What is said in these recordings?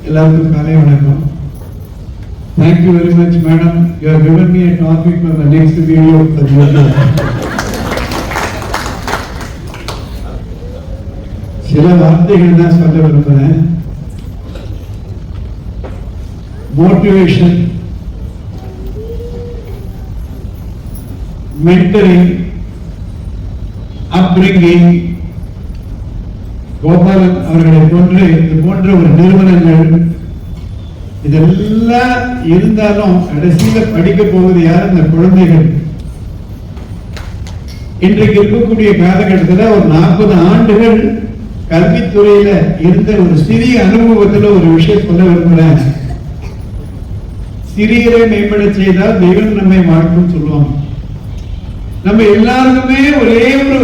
எல்லாருக்கும் காலை வணக்கம். Thank you very much, madam. You have given me a topic for the next video of the journal. சில வார்த்தைகள் தான் சொல்ல விரும்புகிறேன். மோட்டிவேஷன், மென்டரிங், அப்ரிங்கிங், கோபாலன் அவர்களை போன்று இது போன்ற ஒரு நிறுவனங்கள் இதெல்லாம் இருந்தாலும் கடைசியில படிக்க போவது யார்? இந்த குழந்தைகள். இன்றைக்கு இருக்கக்கூடிய காலகட்டத்தில் ஒரு 40 ஆண்டுகள் கல்வித்துறையில இருந்த ஒரு சிறிய அனுபவத்தில் ஒரு விஷயம் சொல்ல விரும்புகிறேன். சிறியரை மேம்பட செய்தால் தெய்வம் நம்மை வாழ்க்கும் சொல்லுவாங்க. நம்ம எல்லாருக்குமே ஒரே ஒரு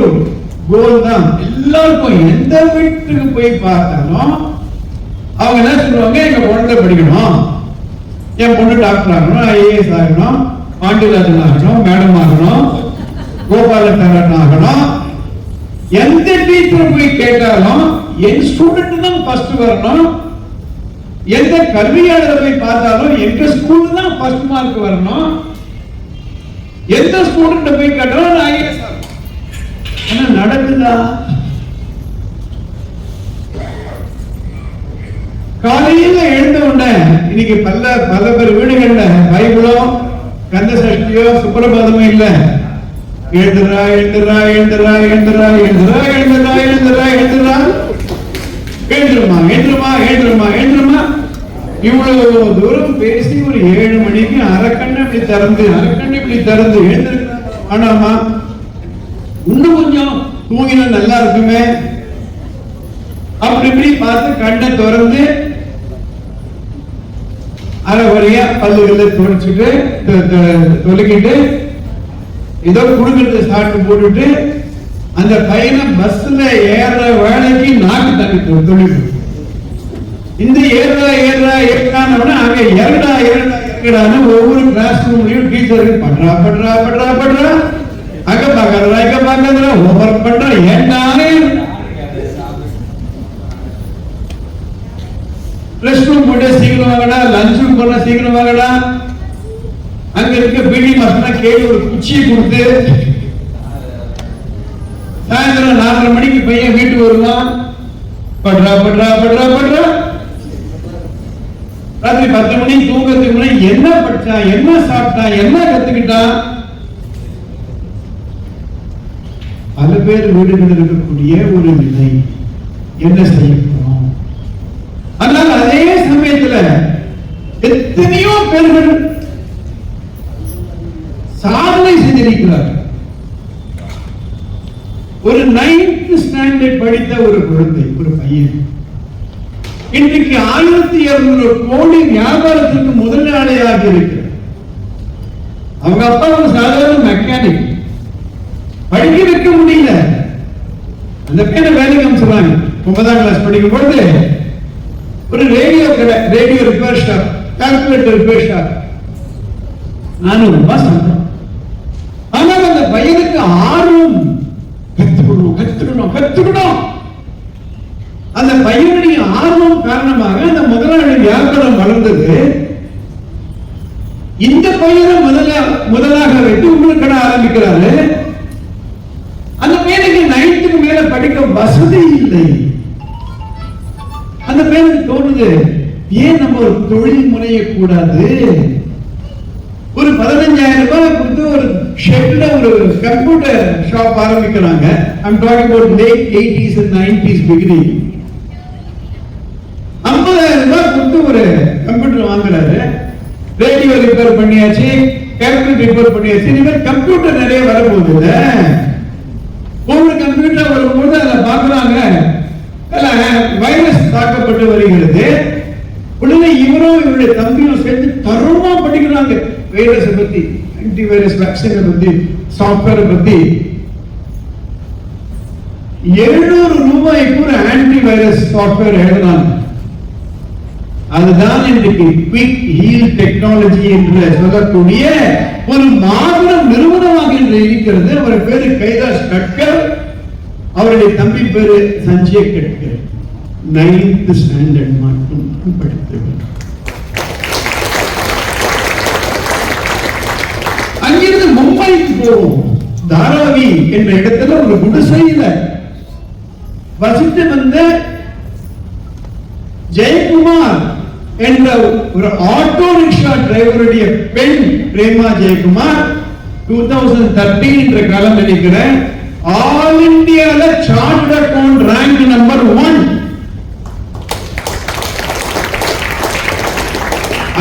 கோல் தான். எல்லாருக்கும் எந்த வீட்டுக்கு போய் பார்த்தாலும் அவங்க என்ன சொல்லுவாங்க, எங்க குழந்தை படிக்கணும், என் பொண்ணு டாக்டர் ஆகணும், ஐஏஎஸ் ஆகணும், பாண்டியராஜன் ஆகணும், மேடம் ஆகணும், கோபாலன் ஆகணும். எந்த டீச்சர் போய் கேட்டாலும் என் ஸ்டூடெண்ட் தான் ஃபர்ஸ்ட் வரணும். எந்த கல்வியாளரை போய் பார்த்தாலும் எங்க ஸ்கூல் தான் ஃபர்ஸ்ட் மார்க் வரணும். எந்த ஸ்டூடெண்ட் போய் கேட்டாலும் ஐஏஎஸ் ஆகணும். ஆனா நடக்குதா? காலையில எழுந்த உடனே இன்னைக்கு பல பேர் வீடுகள்ல பைபிளோ கந்த சஷ்டியோ சுப்பிரபாதமோ இல்ல. எழுந்துரா எழுந்துரா எழுந்துரா எழுந்துரா எழுந்துரா எழுந்துரா எழுந்துரா எழுந்துரா எழுந்துருமா எழுந்துருமா எழுந்துருமா எழுந்துருமா. இவ்வளவு தூரம் பேசி ஒரு 7 மணிக்கு அரைக்கண்ணு இப்படி திறந்து எழுந்திருக்கா. ஆனாமா இன்னும் கொஞ்சம் தூங்கினா நல்லா இருக்குமே அப்படி இப்படி பார்த்து கண்ணை திறந்து அரை வழியா பல்லுகளை துடைச்சிட்டு தொலைக்கிட்டு ஏதோ குடுக்கத்தை சாப்பிட்டு போட்டுட்டு அந்த பையனை பஸ்ல ஏற வேலைக்கு நாக்கு தண்ணி தொழில். இந்த ஏறான அங்க இறடான்னு ஒவ்வொரு கிளாஸ் ரூம்லயும் டீச்சருக்கு பண்றா அங்க பாக்குறா ஓவர் பண்றா. ஏன்னாலே ரெஸ்ட் ரூம் போட்டு சீக்கிரம் வாங்கடா, லஞ்சுக்கு போனா சீக்கிரம் வாங்கடா. அங்க இருக்க பிடி மசனா கேள்வி ஒரு குச்சியை கொடுத்து சாயந்தரம் 4:30 மணிக்கு பையன் வீட்டுக்கு வருவான். படுறா ராத்திரி 10 மணிக்கு தூங்கறதுக்கு முன்னாடி என்ன படிச்சா, என்ன சாப்பிட்டா, என்ன கத்துக்கிட்டான். பல பேர் வீடுகளில் இருக்கக்கூடிய ஒரு நிலை. என்ன செய்யணும்? ஆனால் அதே சமயத்தில் எத்தனையோ பேர்கள் சாதனை செய்திருக்கிறார். ஒரு 9th ஸ்டாண்டர்ட் படித்த ஒரு குழந்தை, ஒரு பையன் இன்றைக்கு 1200 கோடி வியாபாரத்திற்கு முதலாளியாக இருக்கிறார். அவங்க அப்பா ஒரு சாதாரண மெக்கானிக், படிக்க வைக்க முடியல. அந்த பேரை வேலைக்கு அமைச்சுறாங்க. 9ஆம் கிளாஸ் படிக்கும் பொழுது ஒரு radio repair shop, calculator repair shop 400 ரூபாய் சம்பளம். ஆனால் அந்த பையனுக்கு ஆர்வம், கத்துக்கணும். அந்த பையனுடைய ஆர்வம் காரணமாக அந்த முதலாளி வியாபாரம் வளர்ந்தது. இந்த பையனை முதலாக வைத்து உங்களுக்கு கடை ஆரம்பிக்கிறாரு. அந்த பையனுக்கு 9th மேல படிக்க வசதி இல்லை. அந்த பையனுக்கு தோணுது, ஏன் நம்ம ஒரு தொழில் முனைய கூடாது? ஒரு 15,000 ரூபாய் கொடுத்து ஒரு ஷெட்ல ஒரு கம்ப்யூட்டர் ஷாப் ஆரம்பிக்கிறாங்க. I'm talking about late 80s and 90s beginning. 50,000 ரூபாய் கொடுத்து ஒரு கம்ப்யூட்டர் வாங்குறாரு. ரேடியோ ரிப்பேர் பண்ணியாச்சு, கால்குலேட்டர் ரிப்பேர் பண்ணியாச்சு. இனிமேல் கம்ப்யூட்டர் நிறைய வரப்போகுது. ஒவ்வொரு கம்ப்யூட்டர் வரும்போது அதை பார்க்குறாங்க, வைரஸ் தாக்கப்பட்டு வருகிறது. உடனே இவரும் இவருடைய தம்பியும் சேர்ந்து தரமா படிக்கிறாங்க. வைரஸை பத்தி, ஆன்டி வைரஸ் வேக்சினை பத்தி, சாஃப்ட்வேரை பத்தி. 700 ரூபாய்க்கு ஒரு ஆன்டி வைரஸ் சாஃப்ட்வேர் எழுதுறாங்க. அதுதான் இன்றைக்கு குவிக் ஹீல் டெக்னாலஜி என்று சொல்லக்கூடிய ஒரு மாபெரும் நிறுவனமாக இன்று இருக்கிறது. அவர் பேரு கைலாஷ் கட்கர், அவருடைய தம்பி பேரு சஞ்சய் கட்கர். 9th ஸ்டாண்டர்ட் மட்டும் படிக்க வேண்டும். அங்கிருந்து மும்பைக்கு போவோம். தாராவி என்ற இடத்துல ஒரு குடிசையில வசித்து வந்த ஜெயக்குமார் என்ற ஒரு ஆட்டோ ரிக்ஷா டிரைவருடைய பெண் பிரேமா ஜெயக்குமார் 2013 என்ற காலம் நினைக்கிறேன், ஆல் இந்தியால சார்ட்டர்ட் அக்கவுண்ட் ரேங்க் நம்பர் 1.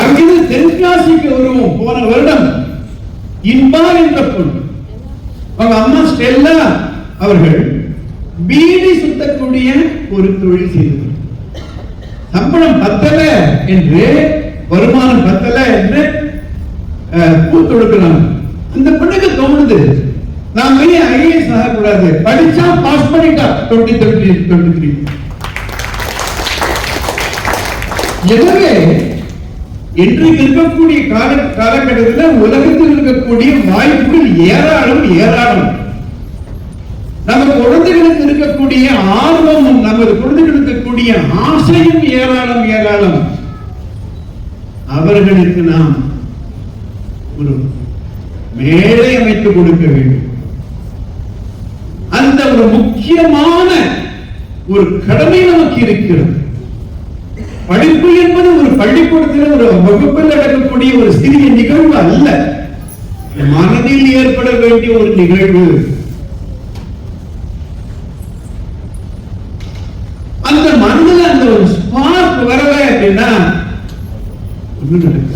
அங்கிருந்து தென்காசிக்கு வருவோம். போன வருடம் இன்பா என்ற பொண்ணு, அவங்க அம்மா ஸ்டெல்லா அவர்கள் பீடி சுத்தக்கூடிய ஒரு தொழில் செய்தவர். சம்பளம் பத்தல என்று, வருமானம் பத்தல என்று பூத்தொடுக்கிறாங்க. அந்த பெண்ணுக்கு தோணுது, நான் ஏன் ஐஏஎஸ் ஆகக்கூடாது, படிச்சா பாஸ் பண்ணிட்டா 2023. எனவே இன்றைக்கு இருக்கக்கூடிய காலகட்டத்தில் உலகத்தில் இருக்கக்கூடிய வாய்ப்புகள் ஏராளம் ஏராளம். நமது குழந்தைகளுக்கு இருக்கக்கூடிய ஆர்வமும் நமது குழந்தைகளுக்கு இருக்கக்கூடிய ஆசையும் ஏராளம் ஏராளம். அவர்களுக்கு நாம் ஒரு மேடை அமைத்து கொடுக்க வேண்டும். அந்த ஒரு முக்கியமான ஒரு கடமை நமக்கு இருக்கிறது. படிப்பு என்பது ஒரு பள்ளிக்கூடத்தில் ஒரு வகுப்பில் நடக்கக்கூடிய ஒரு சிறிய நிகழ்வு அல்ல, மனதில் ஏற்பட வேண்டிய ஒரு நிகழ்வு. அந்த மனதில் அந்த ஒரு ஸ்பார்க் வரல அப்படின்னா ஒண்ணு நடக்கும்.